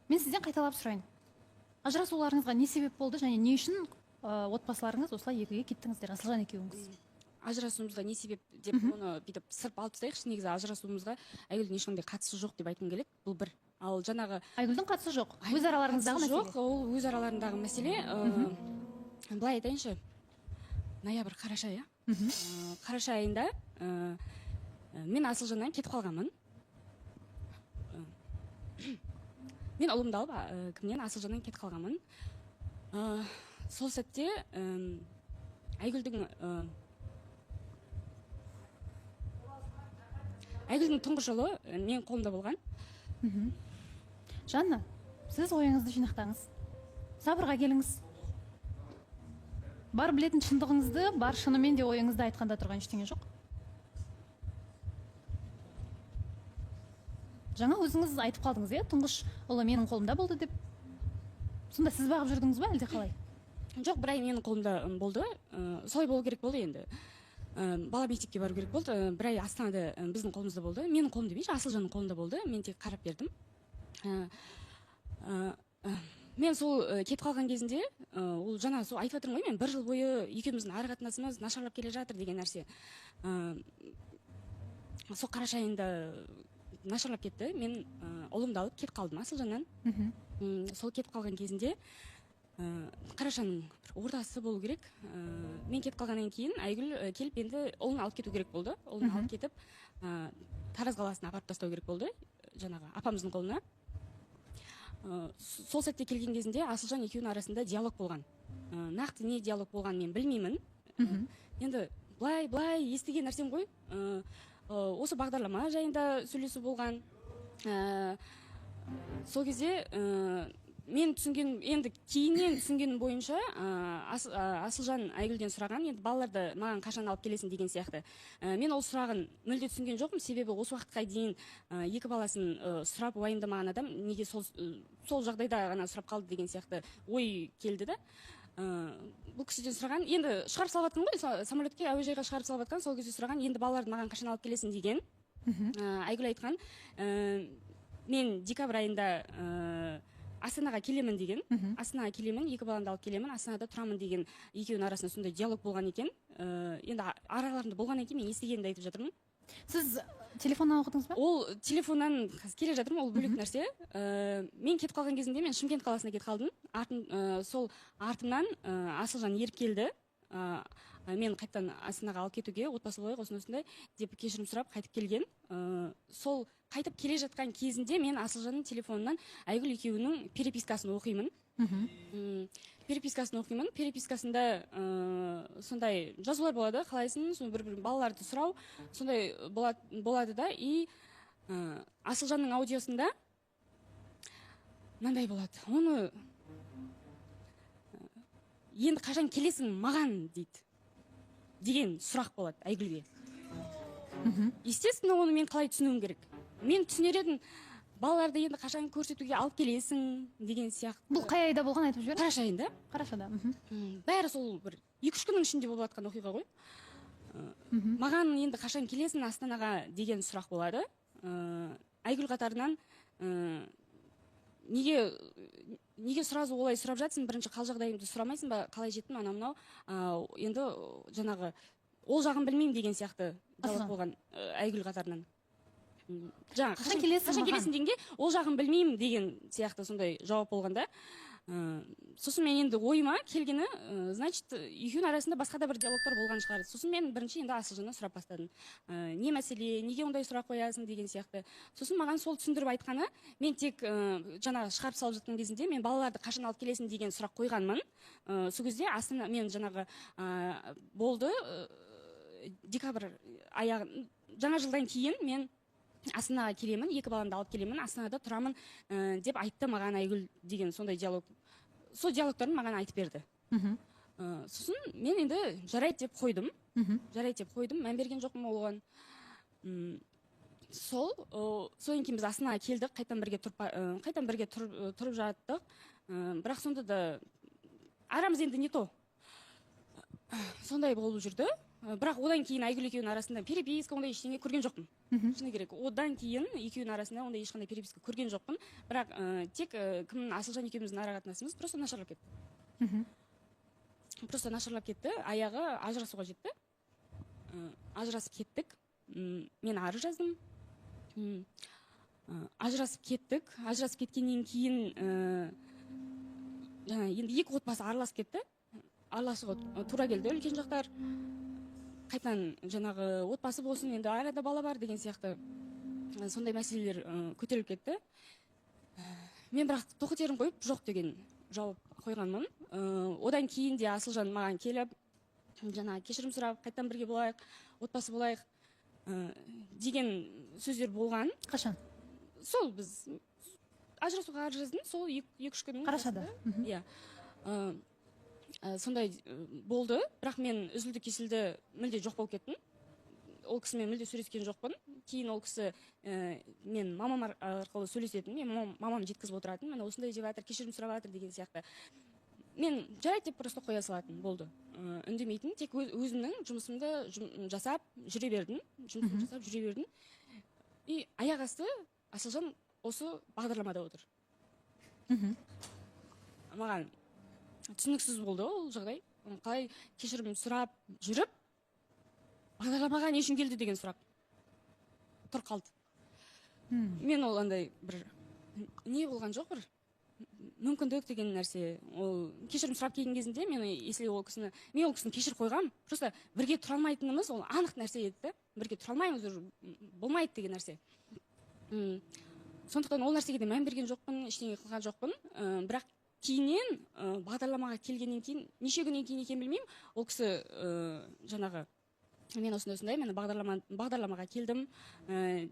Мен сізден қайталап сұрайын. Ажырасуларыңызға не себеп болды және не үшін отбасыларыңыз осылай екіге кеттіңіздер, Асылжан екеуіңіз? Ажырасуымызға не себеп деп оны бүйтіп сырып алып тастайықшы. Негізі ажырасуымызға Айгүлдің ешқандай қатысы жоқ деп айтқым келеді. Бұл бір. Ал жаңағы Айгүлдің қатысы жоқ. Өз араларыңыздағы мәселе. жоқ, ол өз араларындағы мәселе. Былай айтайыншы, ноябрь, қараша, иә. Қараша айында мен Асылжаннан кетіп қалғанмын. Мен ұлымды алып кімнен Асылжаннан кетіп қалғанмын. Сол сәтте Айгүлдің тұңғыш ұлы менің қолымда болған. Жанна, сіз ойыңызды жинақтаңыз. Сабырға келіңіз. Бар білетін шындығыңызды, бар шынымен де ойыңызды айтқанда тұрған ештеңе жоқ. Жаңа өзіңіз айтып қалдыңыз, иә, тұңғыш ұлы менің қолымда болды деп. Сонда сіз бағып жүрдіңіз ба, әлде қалай? Жоқ, бір ай менің қолымда болды. Солай болу керек болды енді. Бала мектепке бару керек болды. Бір ай Астанада біздің қолымызда болды. Менің қолымда емес, Асылжанның қолында болды. Мен тек қарап бердім. Мен сол кетіп қалған кезінде, ол жаңа сол айтып жатырмын ғой, мен бір жыл бойы екеуміздің ара қатынасымыз нашарлап келе жатыр деген нәрсе. Сол қараша айында нашарлап кетті. Мен ұлымды алып кетіп қалдым Асылжаннан. Сол кетіп қалған кезінде қарашаның ортасы болу керек. Мен кетіп қалғаннан кейін Айгүл келіп енді ұлын алып кету керек болды. Ұлын алып кетіп Тараз қаласына апарып тастау керек болды, жаңағы апамыздың қолына. Сол сәтте келген кезінде Асылжан екеуінің арасында диалог болған. Нақты не диалог болған мен білмеймін. Енді былай естіген нәрсем ғой. Осы бағдарлама жайында сөйлесу болған. Сол кезде мен түсінген, енді кейіннен түсінгенім бойынша Асылжан Айгүлден сұраған, енді балаларды маған қашан алып келесің деген сияқты. Мен ол сұрағын мүлде түсінген жоқпын, себебі осы уақытқа дейін екі баласын сұрап уайымдамаған адам неге сол жағдайда ғана сұрап қалды деген сияқты ой келді да. Бұл кісіден сұраған, енді шығарып салып жатқан ғой, самолетке, әуежайға шығарып салып жатқан, сол кезде сұраған, енді балаларды маған қашан алып келесің деген. Айгүл айтқан, мен декабрь айында Астанаға келемін деген. Астанаға келемін, екі баламды алып келемін, Астанада тұрамын деген екеуінің арасында сондай диалог болған екен. Енді араларында болғаннан кейін мен естігенімді айтып жатырмын. Сіз телефоннан оқыдыңыз ба? Ол телефоннан келе жатырмын, ол бөлек нәрсе. Мен кетіп қалған кезінде мен Шымкент қаласына кетіп қалдым. Сол артымнан Асылжан еріп келді. Мен қайтадан Астанаға алып кетуге, отбасы болайық, осындай деп кешірім сұрап қайтып келген. Сол қайтып келе жатқан кезінде мен Асылжанның телефонынан Айгүл екеуінің перепискасын оқимын. Перепискасында сондай жазулар болады, қалайсың, бір балаларды сұрау, сондай болады да. И Асылжанның аудиосында мынандай болады. Оны енді қашан келесің маған дейді деген сұрақ болады Айгүлге. Естественно, оны мен қалай түсінуім керек? Мен түсінер едім, балаларды енді қашан көрсетуге алып келесің деген сияқты. Бұл қай айда болған, айтып жіберіңіз? Қараша айында. Қарашада. Бәрі сол бір 2-3 күннің ішінде болып жатқан оқиға ғой. Маған енді қашан келесің Астанаға деген сұрақ болады. Айгүл қатарынан неге сразу олай сұрап жатсың, бірінші қал жағдайымды сұрамайсың ба, қалай жеттім, анау енді жаңағы ол жағын білмеймін деген сияқты жауап болған Айгүл қатарынан. Жаңа қашан келесің дегенде ол жағын білмеймін деген сияқты сондай жауап болғанда. Сосын мен енді ойыма келгені, значит, екеуінің арасында басқа да бір диалогтар болған шығар. Сосын мен бірінші енді Асылжаннан сұрап бастадым. Не мәселе, неге ондай сұрақ қоясың деген сияқты. Сосын маған сол түсіндіріп айтқаны, мен тек жаңағы шығарып салып жатқан кезінде мен балаларды қашан алып келесің деген сұрақ қойғанмын. Сол кезде Астана мен жаңағы болды декабрь аяғы, жаңа жылдан кейін мен Астанаға келемін, екі баламды алып келемін, Астанада тұрамын деп айтты маған Айгүл деген сондай диалог. Сол диалогтарын маған айтып берді. Сосын мен енді жарайды деп қойдым. Мән берген жоқпын оған. Содан кейін біз Астанаға келдік, қайтадан бірге тұрып жаттық. Бірақ сонда да арамыз енді не то. Сондай болып жүрді. бірақ одан кейін Айгүл екеуінің арасында переписка ондай ештеңе көрген жоқпын. Шыны керек. Одан кейін екеуінің арасында ондай ешқандай переписка көрген жоқпын. Бірақ тек кімнің Асылжан екеуміздің ара қатынасымыз просто нашарлап кетті. Просто нашарлап кетті. Аяғы ажырасуға жетті. Ажырасып кеттік. Мен арыз жаздым. Ажырасып кеттік. Ажырасып кеткеннен кейін жаңа енді екі отбасы араласып кетті. Араласуға тура келді үлкен жақтар. Қайтан жаңағы отбасы болсын, енді арада бала бар деген сияқты сондай мәселелер көтеріліп кетті. Мен бірақ тоқетерін қойып жоқ деген жауап қойғанмын. Одан кейін де Асылжан маған келіп, жаңа кешірім сұрап, қайтан бірге болайық, отбасы болайық деген сөздер болған. Қашан? Сол біз ажырасуға арыз жаздым, сол 2-3 күннің Қарашада. Иә. Сондай болды, бірақ мен үзілді кесілді мүлде жоқ болып кеттім. Ол кісімен мүлде сөйлескен жоқпын. Кейін ол кісі мен мамам арқылы сөйлесетін, мен мамам жеткізіп отыратын, мен осындай деп жатыр, кешірім сұрап жатыр деген сияқты. Мен жарайды деп просто қоя салатын болды. Үндемейтін, тек өзімнің жұмысымды жасап жүре бердім. И аяқ асты Асылжан осы бағдарламада отыр. Маған түсініксіз болды ол жағдай. Қалай кешірім сұрап жүріп, бағдарламаға не үшін келді деген сұрақ тұр қалды. Мен ол андай бір не болған жоқ, бір мүмкіндік деген нәрсе. Ол кешірім сұрап келген кезінде мен ол кісіні кешіріп қойғам. Просто бірге тұра алмайтынымыз ол анық нәрсе еді. Бірге тұра алмаймыз, болмайды деген нәрсе. Сондықтан ол нәрсеге де мән берген жоқпын, ештеңе қылған жоқпын. Бірақ кейіннен бағдарламаға келгеннен кейін, неше күннен кейін екенін білмеймін, ол кісі жаңағы мен осындай мен бағдарламаға келдім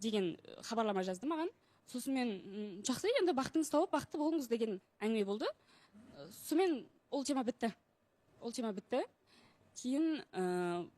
деген хабарлама жазды маған. Сосын мен жақсы, енді бақытыңыз тауып бақытты болыңыз деген әңгіме болды. Сонымен ол тема бітті. Кейін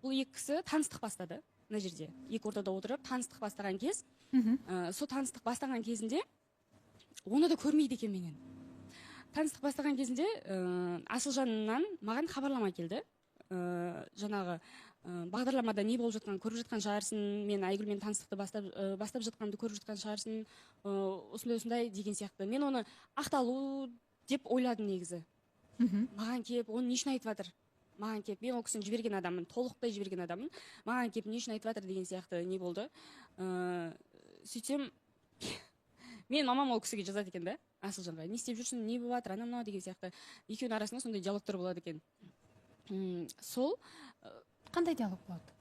бұл екі кісі таныстық бастады мына жерде. Екі ортада отырып таныстық бастаған кез. Сол таныстық бастаған кезінде оны да көрмейді екен менен. Таныстық бастаған кезінде Асылжаннан маған хабарлама келді. Жаңағы бағдарламада не болып жатқан көріп жатқан шығарсың, мен Айгүлмен таныстықты бастап жатқанымды көріп жатқан шығарсың, осындай деген сияқты. Мен оны ақталу деп ойладым негізі. Маған кеп, оны не үшін айтып жатыр? Маған кеп, мен ол кісіні жіберген адаммын, толықтай жіберген адаммын. Маған кеп, не үшін айтып жатыр деген сияқты не болды. Сөйтсем, мен мамам ол кісіге жазады екен да, Асылжанға. Не істеп жүрсің, не болып жатыр, анау деген сияқты. Екеуінің арасында сондай диалогтар болады екен. Сол қандай диалог болады?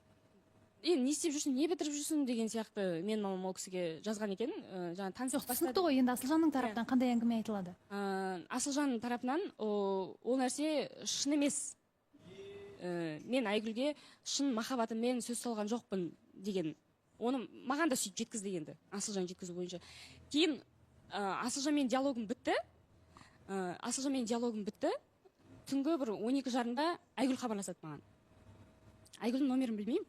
Не істеп жүрсің, не бітіріп жүрсің деген сияқты мен мамам ол кісіге жазған екен. Жаңа таныстық бастады. Түсінікті ғой, енді Асылжанның тараптан қандай әңгіме айтылады? Асылжанның тарапынан ол нәрсе шын емес. Мен Айгүлге шын махаббатыммен сөз салған жоқпын деген. Оны маған да сөйтіп жеткізді енді, Асылжан жеткізу бойынша. Кейін Асылжанмен диалогым бітті. Түнгі бір 12:30-да Айгүл хабарласады маған. Айгүлдің номерін білмеймін.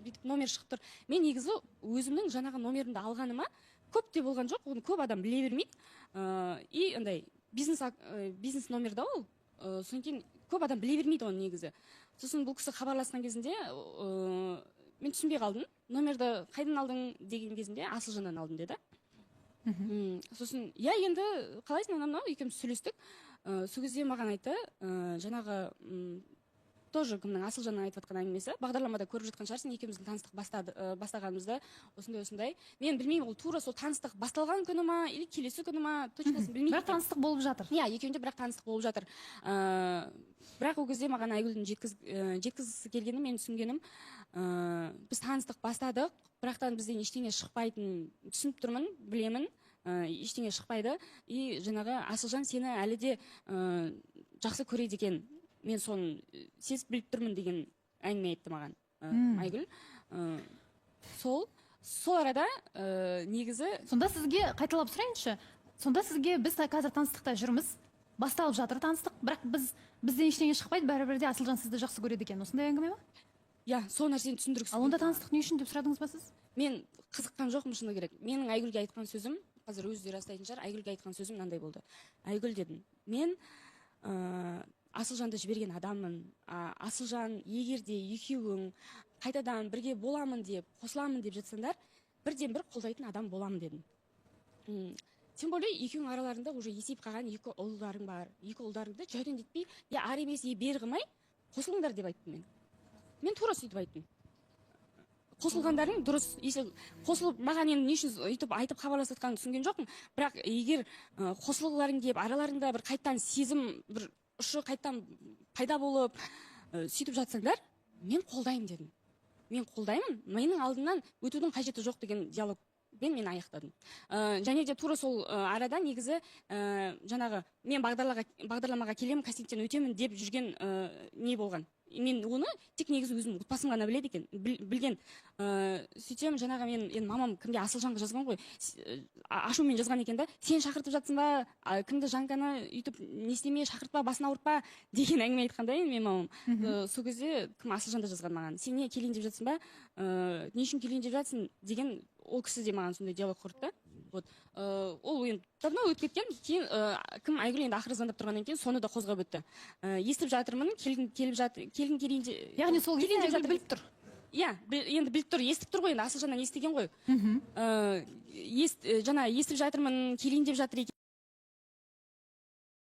Бүйтіп номер шығып тұр. Мен негізі өзімнің жаңағы номерімді алғаныма көп те болған жоқ. Оны көп адам біле бермейді. И андай бизнес номерда ол. Содан кейін көп адам біле бермейді оны негізі. Сосын бұл кісі хабарласқан кезінде мен түсінбей қалдым. Номерді қайдан алдың деген кезінде Асылжаннан алдым деді. Сосын енді қалайсың анау екеуміз сөйлестік. Сол кезде маған айтты, жаңағы тоже кімнің Асылжанның айтып жатқан әңгімесі, бағдарламада көріп жатқан шығарсың, екеуміздің таныстық бастағанымызды осындай. Мен білмеймін, ол тура сол таныстық басталған күні ма, или келесі күні ма, точкасын білмеймін. Бірақ таныстық болып жатыр. Иә, екеуінде бірақ таныстық болып жатыр. Бірақ ол кезде маған Айгүлдің жеткізгісі келгені мен түсінгенім, біз таныстық бастадық, бірақтан бізден ештеңе шықпайтынын түсініп тұрмын, білемін, ештеңе шықпайды. И жаңағы Асылжан сені әлі де жақсы көреді екен. Мен соны сезіп біліп тұрмын деген әңгіме айтты маған Айгүл. Сол арада негізі... Сонда сізге қайталап сұрайыншы. Сонда сізге біз қазір таныстықта жүрміз, басталып жатыр таныстық, бірақ бізден ештеңе шықпайды, бәрібір де Асылжан сізді жақсы көреді екен. Осындай әңгіме ма? Иә, сол нәрсені түсіндіргісі. Ал онда таныстық не үшін деп сұрадыңыз ба сіз? Мен қызыққан жоқпын, шыны керек. Менің Айгүлге айтқан сөзім, қазір өздері растайтын шығар, Айгүлге айтқан сөзім мынандай болды. Айгүл дедім, мен Асылжанды жіберген адаммын, Асылжан егер де екеуің қайтадан бірге боламын деп, қосыламын деп жатсаңдар, бірден бір қолдайтын адам боламын дедім. Тем более екеуің араларында уже есейіп қалған екі ұлдарың бар. Екі ұлдарыңды жәрдемдетпей, я ары емес, бері қылмай қосылыңдар деп айттым мен. Мен тура сөйтіп айттым. Қосылғандарың дұрыс. Қосылып маған енді не үшін өйтіп айтып хабарласатқанын түсінген жоқпын. Бірақ егер қосылғыларың келіп, араларында бір қайттан сезім, бір ұшы қайттан пайда болып, сөйтіп жатсаңдар, мен қолдаймын дедім. Мен қолдаймын, менің алдымнан өтудің қажеті жоқ деген диалогпен мен аяқтадым. Және де тура сол арада негізі жаңағы мен бағдарламаға келемін, кастингтен өтемін деп жүрген не болған. Мен оны тек негізі өзім отбасым ғана біледі екен, білген. Сөйтсем жаңағы мен мамам кімге Асылжанға жазған ғой, ашумен жазған екен да, сен шақыртып жатсың ба, кімді Жанканы үйтіп не істеме, шақыртпа, басын ауыртпа деген әңгіме айтқанда мен мамам. Сол кезде кім Асылжанда жазған маған, сен не келейін деп жатсың ба, не үшін келейін деп жатсың деген ол кісі де маған сондай диалог құрды да. Вот. Ол енді давно өтіп кеткен, кейін кім Айгүл енді ақыры звондап тұрғаннан кейін соны да қозғап өтті. Естіп жатырмын, келгін келейін деп. Яғни сол кезде Айгүл біліп тұр. Иә, енді біліп тұр, естіп тұр ғой, енді Асылжаннан естіген ғой. Жаңа естіп жатырмын, келейін деп жатыр екен.